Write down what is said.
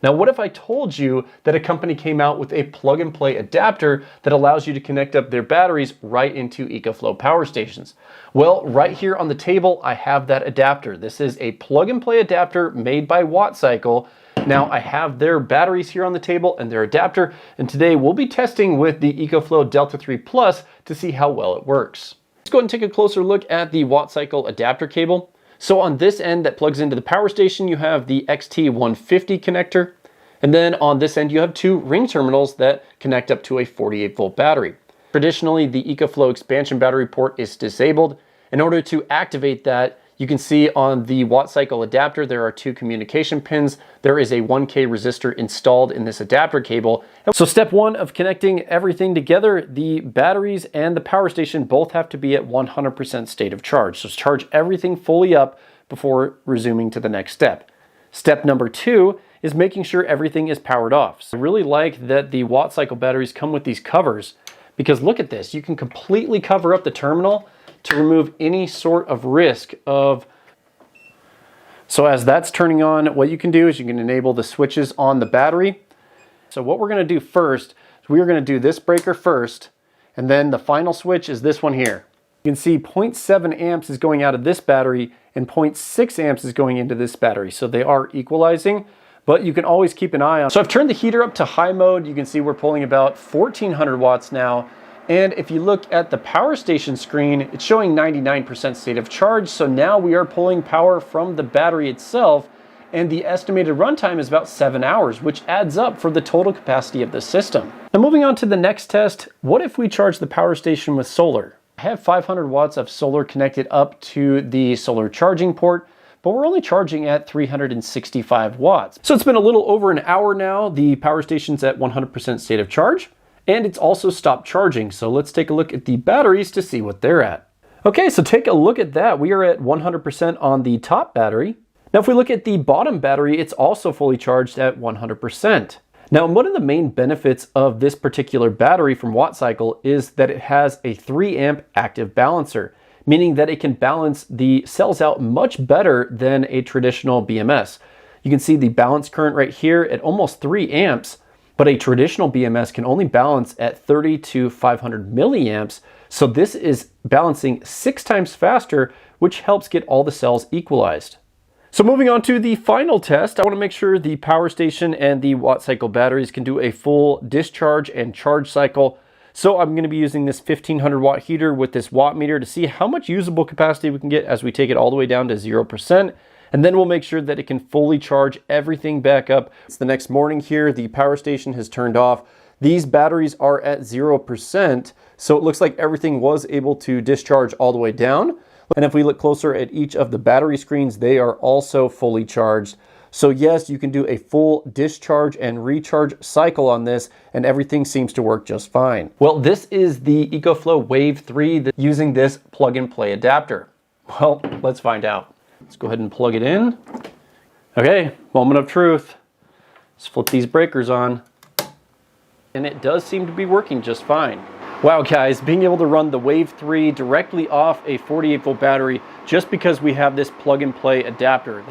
Now, what if I told you that a company came out with a plug-and-play adapter that allows you to connect up their batteries right into EcoFlow power stations? Well, right here on the table, I have that adapter. This is a plug-and-play adapter made by WattCycle. Now, I have their batteries here on the table and their adapter, and today we'll be testing with the EcoFlow Delta 3 Plus to see how well it works. Let's go ahead and take a closer look at the WattCycle adapter cable. So on this end that plugs into the power station, you have the XT150 connector. And then on this end, you have two ring terminals that connect up to a 48-volt battery. Traditionally, the EcoFlow expansion battery port is disabled. In order to activate that, you can see on the WattCycle adapter, there are two communication pins. There is a 1K resistor installed in this adapter cable. So step one of connecting everything together, the batteries and the power station both have to be at 100% state of charge. So charge everything fully up before resuming to the next step. Step number two is making sure everything is powered off. So I really like that the WattCycle batteries come with these covers, because look at this, you can completely cover up the terminal to remove any sort of risk of. So as that's turning on, what you can do is you can enable the switches on the battery. So what we're going to do first is we are going to do this breaker first, and then the final switch is this one here. You can see 0.7 amps is going out of this battery and 0.6 amps is going into this battery. So they are equalizing, but you can always keep an eye on. So I've turned the heater up to high mode. You can see we're pulling about 1400 watts now. And if you look at the power station screen, it's showing 99% state of charge. So now we are pulling power from the battery itself, and the estimated runtime is about 7 hours, which adds up for the total capacity of the system. Now moving on to the next test, what if we charge the power station with solar? I have 500 watts of solar connected up to the solar charging port, but we're only charging at 365 watts. So it's been a little over an hour now. The power station's at 100% state of charge, and it's also stopped charging. So let's take a look at the batteries to see what they're at. Okay, so take a look at that. We are at 100% on the top battery. Now, if we look at the bottom battery, it's also fully charged at 100%. Now, one of the main benefits of this particular battery from WattCycle is that it has a 3 amp active balancer, meaning that it can balance the cells out much better than a traditional BMS. You can see the balance current right here at almost 3 amps, but a traditional BMS can only balance at 30 to 500 milliamps. So this is balancing 6 times faster, which helps get all the cells equalized. So moving on to the final test, I want to make sure the power station and the WattCycle batteries can do a full discharge and charge cycle. So I'm going to be using this 1500 watt heater with this watt meter to see how much usable capacity we can get as we take it all the way down to 0%. And then we'll make sure that it can fully charge everything back up. It's the next morning here. The power station has turned off. These batteries are at 0%. So it looks like everything was able to discharge all the way down. And if we look closer at each of the battery screens, they are also fully charged. So yes, you can do a full discharge and recharge cycle on this, and everything seems to work just fine. Well, this is the EcoFlow Wave 3 using this plug-and-play adapter. Well, let's find out. Let's go ahead and plug it in. Okay, moment of truth. Let's flip these breakers on. And it does seem to be working just fine. Wow guys, being able to run the Wave 3 directly off a 48 volt battery just because we have this plug and play adapter.